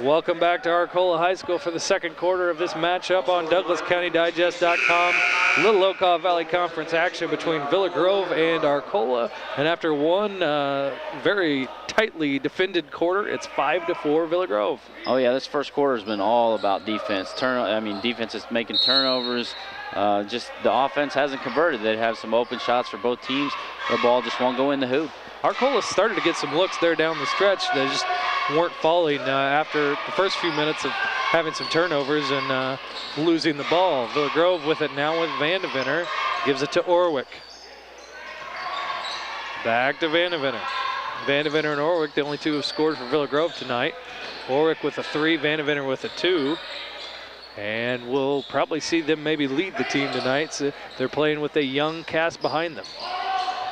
Welcome back to Arcola High School for the second quarter of this matchup on DouglasCountyDigest.com. Little Okaw Valley Conference action between Villa Grove and Arcola. And after one very tightly defended quarter, it's 5-4 Villa Grove. Oh yeah, this first quarter has been all about defense. Defense is making turnovers. Just the offense hasn't converted. They have some open shots for both teams. The ball just won't go in the hoop. Arcola started to get some looks there down the stretch. They just weren't falling after the first few minutes of having some turnovers and losing the ball. Villa Grove with it now with Vandeventer. Gives it to Orwick. Back to Vandeventer. Vandeventer and Orwick, the only two who have scored for Villa Grove tonight. Orwick with a 3, Vandeventer with a 2. And we'll probably see them maybe lead the team tonight. So they're playing with a young cast behind them.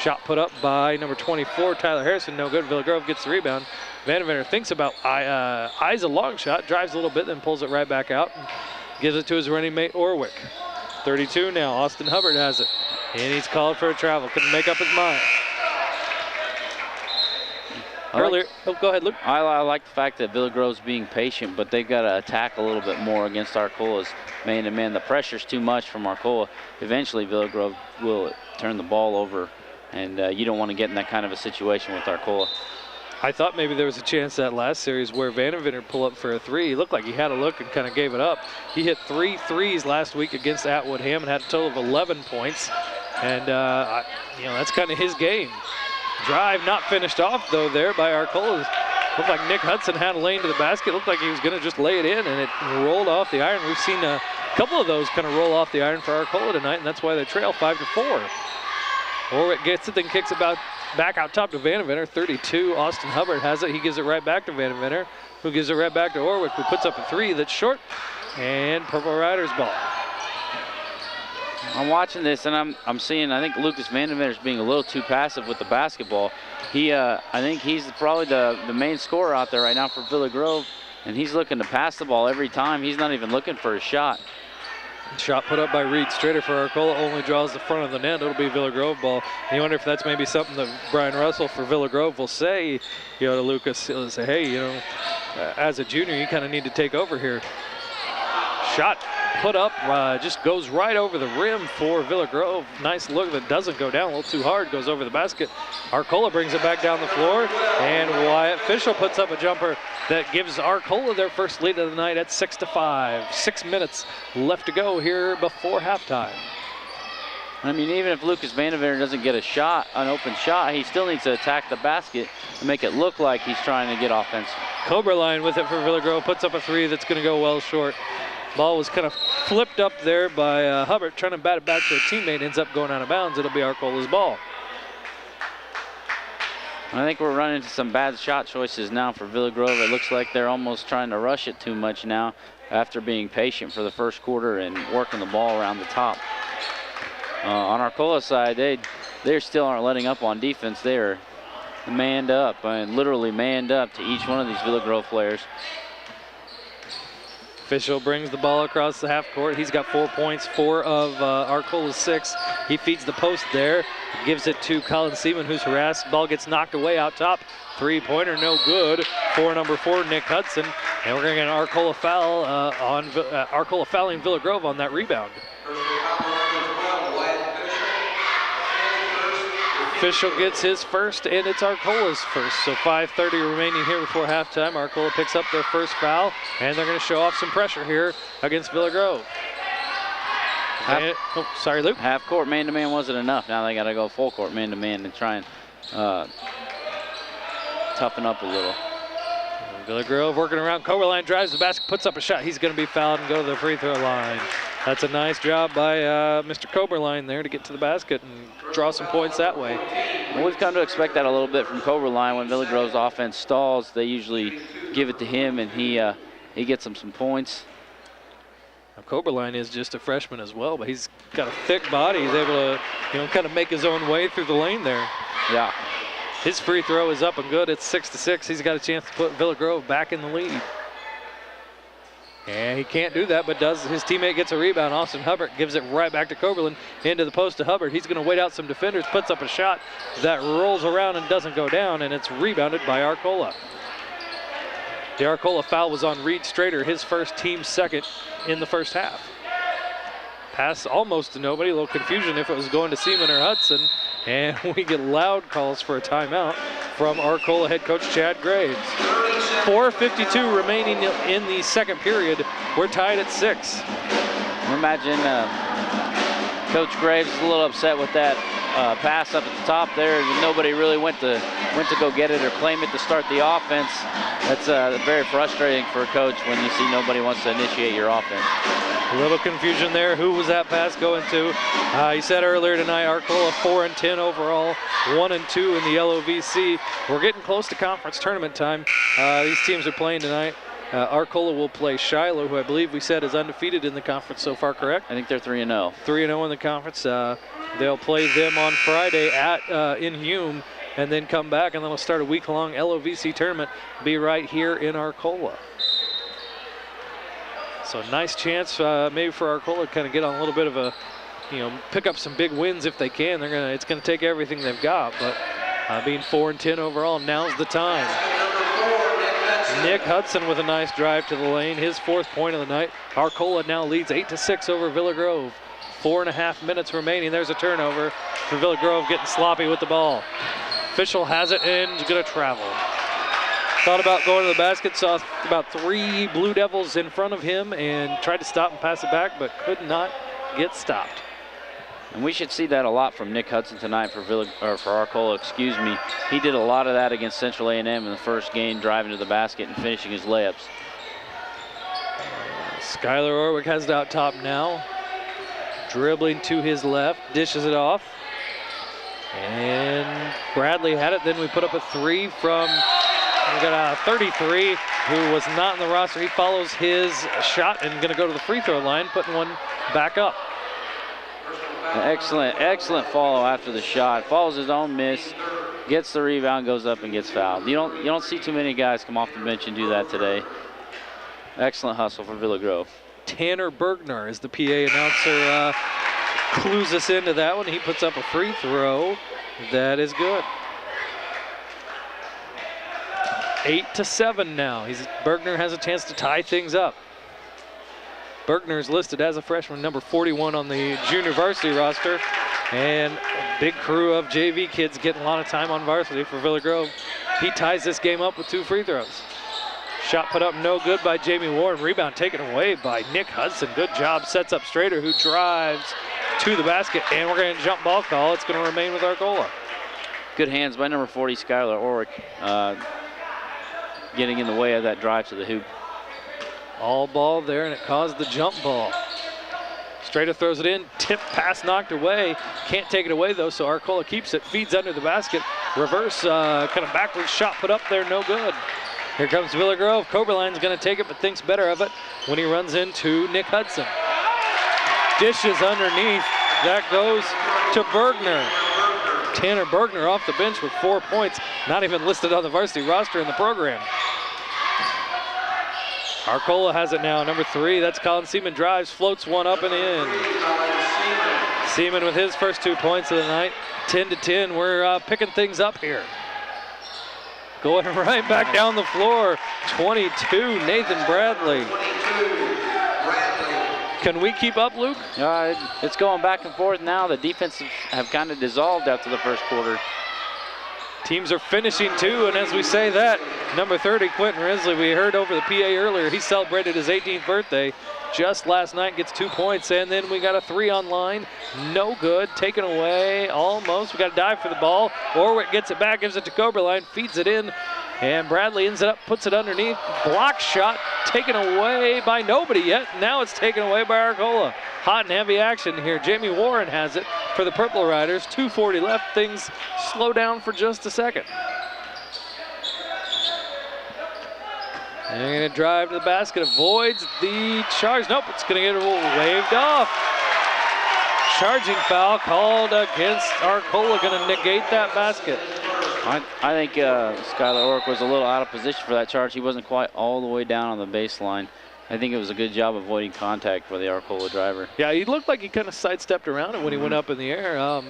Shot put up by number 24, Tyler Harrison. No good. Villa Grove gets the rebound. Vandeventer thinks about eyes a long shot, drives a little bit, then pulls it right back out and gives it to his running mate Orwick. 32 now. Austin Hubbard has it. And he's called for a travel. Couldn't make up his mind. Earlier, go ahead, Luke. I like the fact that Villa Grove's being patient, but they've got to attack a little bit more against Arcola's man-to-man. The pressure's too much from Arcola. Eventually, Villa Grove will turn the ball over, and you don't want to get in that kind of a situation with Arcola. I thought maybe there was a chance that last series where Vandeventer pulled up for a 3. He looked like he had a look and kind of gave it up. He hit 3 threes last week against Atwood Ham and had a total of 11 points. And, that's kind of his game. Drive not finished off, though, there by Arcola. Looked like Nick Hudson had a lane to the basket. Looked like he was going to just lay it in, and it rolled off the iron. We've seen a couple of those kind of roll off the iron for Arcola tonight, and that's why they trail 5-4. Orwick gets it, then kicks it back out top to Vandeventer. 32, Austin Hubbard has it. He gives it right back to Vandeventer, who gives it right back to Orwick, who puts up a 3 that's short, and Purple Riders ball. I'm watching this, and I'm seeing, I think Lucas Vandeventer's being a little too passive with the basketball. I think he's probably the main scorer out there right now for Villa Grove, and he's looking to pass the ball every time. He's not even looking for a shot. Shot put up by Reed Strader for Arcola, only draws the front of the net. It'll be Villa Grove ball. And you wonder if that's maybe something that Brian Russell for Villa Grove will say, to Lucas. He'll say, hey, as a junior, you kind of need to take over here. Shot put up, just goes right over the rim for Villa Grove. Nice look that doesn't go down a little too hard, goes over the basket. Arcola brings it back down the floor, and Wyatt Fischel puts up a jumper that gives Arcola their first lead of the night at 6-5. 6 minutes left to go here before halftime. I mean, even if Lucas Vandeventer doesn't get an open shot, he still needs to attack the basket and make it look like he's trying to get offense. Coberline with it for Villa Grove, puts up a 3 that's going to go well short. Ball was kind of flipped up there by Hubbard, trying to bat it back to a teammate, ends up going out of bounds. It'll be Arcola's ball. I think we're running into some bad shot choices now for Villa Grove. It looks like they're almost trying to rush it too much now after being patient for the first quarter and working the ball around the top. On Arcola's side, they still aren't letting up on defense. They're manned up, and literally manned up to each one of these Villa Grove players. Fischel brings the ball across the half court. He's got 4 points, 4 of Arcola's 6. He feeds the post there, gives it to Colin Seaman, who's harassed. Ball gets knocked away out top. 3-pointer, no good for number 4, Nick Hudson. And we're going to get an Arcola foul Arcola fouling Villa Grove on that rebound. Fischel gets his first, and it's Arcola's first. So 5:30 remaining here before halftime. Arcola picks up their first foul, and they're going to show off some pressure here against Villa Grove. Sorry, Luke. Half court man-to-man wasn't enough. Now they got to go full court man-to-man and try and toughen up a little. Villa Grove working around. Coberline drives the basket, puts up a shot. He's going to be fouled and go to the free throw line. That's a nice job by Mr. Coberline there to get to the basket and draw some points that way. Well, we've come to expect that a little bit from Coberline. When Villa Grove's offense stalls, they usually give it to him, and he gets them some points. Now, Coberline is just a freshman as well, but he's got a thick body. He's able to, kind of make his own way through the lane there. Yeah. His free throw is up and good. It's 6-6. He's got a chance to put Villa Grove back in the lead. And he can't do that, but does. His teammate gets a rebound. Austin Hubbard gives it right back to Coberline, into the post to Hubbard. He's going to wait out some defenders, puts up a shot that rolls around and doesn't go down, and it's rebounded by Arcola. The Arcola foul was on Reed Strader, his first, team second in the first half. Pass almost to nobody, a little confusion if it was going to Seaman or Hudson. And we get loud calls for a timeout from Arcola head coach Chad Graves. 4:52 remaining in the second period. We're tied at 6. Imagine Coach Graves is a little upset with that pass up at the top there. Nobody really went to go get it or claim it to start the offense. That's very frustrating for a coach when you see nobody wants to initiate your offense. A little confusion there. Who was that pass going to? He said earlier tonight, Arcola 4-10 overall, 1-2 in the LOVC. We're getting close to conference tournament time. These teams are playing tonight. Arcola will play Shiloh, who I believe we said is undefeated in the conference so far, correct? I think they're 3-0. 3-0 in the conference. They'll play them on Friday in Hume, and then come back, and then we'll start a week-long LOVC tournament. Be right here in Arcola. So nice chance maybe for Arcola to kind of get on a little bit of a, pick up some big wins if they can. It's gonna take everything they've got, but being 4-10 overall, now's the time. Nick Hudson with a nice drive to the lane, his 4th point of the night. Arcola now leads 8-6 over Villa Grove. 4.5 minutes remaining. There's a turnover for Villa Grove, getting sloppy with the ball. Official has it and is gonna travel. Thought about going to the basket, saw about 3 Blue Devils in front of him and tried to stop and pass it back, but could not get stopped. And we should see that a lot from Nick Hudson tonight for Arcola, excuse me. He did a lot of that against Central A&M in the first game, driving to the basket and finishing his layups. Skylar Orwick has it out top now. Dribbling to his left, dishes it off. And Bradley had it, then we put up a 3 from, we got a 33 who was not in the roster. He follows his shot and gonna go to the free throw line, putting one back up. Excellent follow after the shot. Follows his own miss, gets the rebound, goes up and gets fouled. You don't see too many guys come off the bench and do that today. Excellent hustle for Villa Grove. Tanner Bergner is the PA announcer, clues us into that one. He puts up a free throw. That is good. 8-7 now. Bergner has a chance to tie things up. Bergner is listed as a freshman, number 41 on the junior varsity roster. And a big crew of JV kids getting a lot of time on varsity for Villa Grove. He ties this game up with 2 free throws. Shot put up no good by Jamie Warren. Rebound taken away by Nick Hudson. Good job. Sets up Strader, who drives to the basket. And we're going to jump ball call. It's going to remain with Arcola. Good hands by number 40, Skylar Orwick, getting in the way of that drive to the hoop. All ball there, and it caused the jump ball. Strader throws it in. Tip pass knocked away. Can't take it away, though, so Arcola keeps it. Feeds under the basket. Reverse, kind of backwards shot put up there. No good. Here comes Villa Grove. Coberline's going to take it, but thinks better of it when he runs into Nick Hudson. Dishes underneath. That goes to Bergner. Tanner Bergner off the bench with 4 points. Not even listed on the varsity roster in the program. Arcola has it now, number 3. That's Colin Seaman. Drives, floats one up and in. Seaman with his first 2 points of the night. 10-10. We're picking things up here. Going right back down the floor. 22, Nathan Bradley. Can we keep up, Luke? It's going back and forth now. The defense have kind of dissolved after the first quarter. Teams are finishing too, and as we say that, number 30, Quentin Risley, we heard over the PA earlier, he celebrated his 18th birthday just last night, gets 2 points, and then we got a 3 on line. No good, taken away, almost. We got a dive for the ball. Orwick gets it back, gives it to Coberline, feeds it in, and Bradley ends it up, puts it underneath. Block shot taken away by nobody yet. Now it's taken away by Arcola. Hot and heavy action here. Jamie Warren has it for the Purple Riders. 2:40 left. Things slow down for just a second. And they're going to drive to the basket. Avoids the charge. Nope, it's going to get waved off. Charging foul called against Arcola. Going to negate that basket. I think Skylar Orwick was a little out of position for that charge. He wasn't quite all the way down on the baseline. I think it was a good job avoiding contact for the Arcola driver. Yeah, he looked like he kind of sidestepped around it when he went up in the air,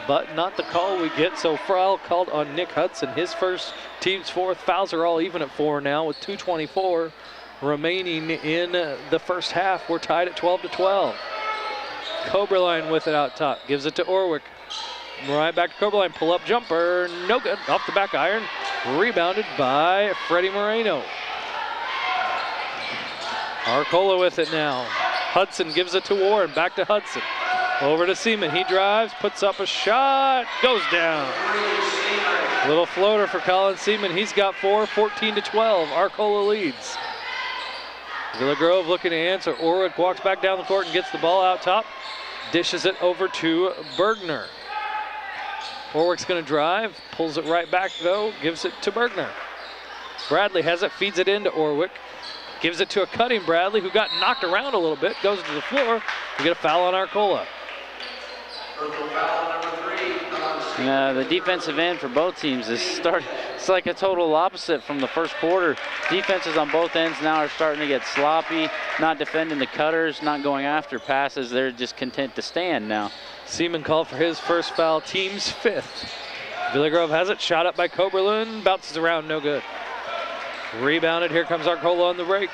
but not the call we get. So foul called on Nick Hudson, his first, team's fourth. Fouls are all even at 4 now with 2:24 remaining in the first half. We're tied at 12-12. Coberline with it out top, gives it to Orwick. Right back to Coberline, pull-up jumper, no good, off the back iron, rebounded by Freddie Moreno. Arcola with it now. Hudson gives it to Warren, back to Hudson. Over to Seaman, he drives, puts up a shot, goes down. Little floater for Colin Seaman, he's got 4, 14-12, Arcola leads. Villa Grove looking to answer. Orwick walks back down the court and gets the ball out top, dishes it over to Bergner. Orwick's gonna drive, pulls it right back though, gives it to Bergner. Bradley has it, feeds it into Orwick. Gives it to a cutting Bradley who got knocked around a little bit, goes to the floor. We get a foul on Arcola. The defensive end for both teams is it's like a total opposite from the first quarter. Defenses on both ends now are starting to get sloppy, not defending the cutters, not going after passes. They're just content to stand now. Seaman called for his first foul, team's 5th. Villa Grove has it, shot up by Coberlin, bounces around, no good. Rebounded, here comes Arcola on the break.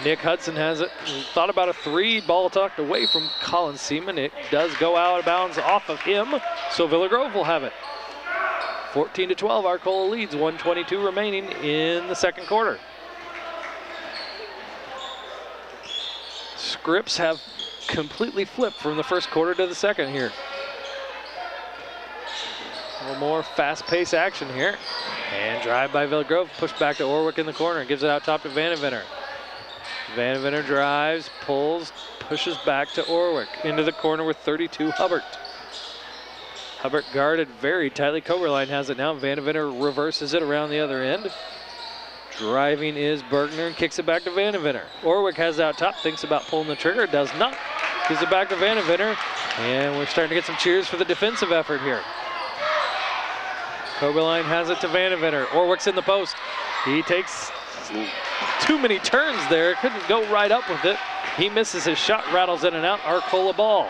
Nick Hudson has it, thought about a 3, ball tucked away from Colin Seaman. It does go out of bounds off of him, so Villa Grove will have it. 14-12, Arcola leads, 1:22 remaining in the second quarter. Scripts have completely flipped from the first quarter to the second here. A little more fast-paced action here. And drive by Villa Grove, pushed back to Orwick in the corner, gives it out top to Vandevener. Vandevener drives, pulls, pushes back to Orwick. Into the corner with 32, Hubbard. Hubbard guarded very tightly. Coberline has it now. Vandevener reverses it around the other end. Driving is Bergner and kicks it back to Vandevener. Orwick has it out top, thinks about pulling the trigger, does not. Gives it back to Vandevener, and we're starting to get some cheers for the defensive effort here. Coberline has it to Vandevener. Orwick's in the post. He takes too many turns there. Couldn't go right up with it. He misses his shot, rattles in and out. Arcola ball.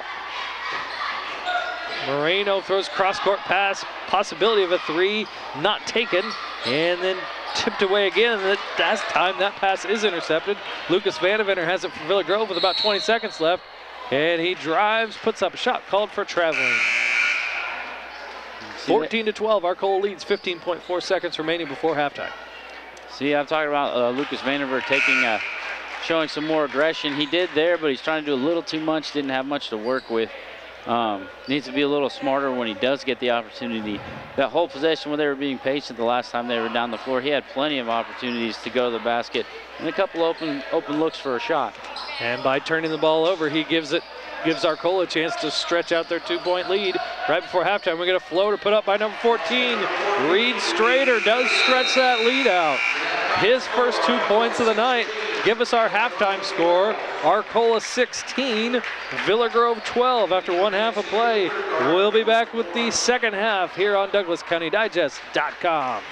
Moreno throws cross-court pass. Possibility of a 3, not taken. And then tipped away again. Last time that pass is intercepted. Lucas Vandevener has it for Villa Grove with about 20 seconds left. And he drives, puts up a shot, called for traveling. 14-12, Arcola leads, 15.4 seconds remaining before halftime. See, I'm talking about Lucas Vandevener showing some more aggression. He did there, but he's trying to do a little too much, didn't have much to work with. Needs to be a little smarter when he does get the opportunity. That whole possession when they were being patient the last time they were down the floor, he had plenty of opportunities to go to the basket and a couple open looks for a shot. And by turning the ball over, he gives Arcola a chance to stretch out their 2-point lead. Right before halftime, we get a floater put up by number 14. Reed Strader does stretch that lead out. His first 2 points of the night give us our halftime score. Arcola 16, Villa Grove 12 after 1 half of play. We'll be back with the second half here on DouglasCountyDigest.com.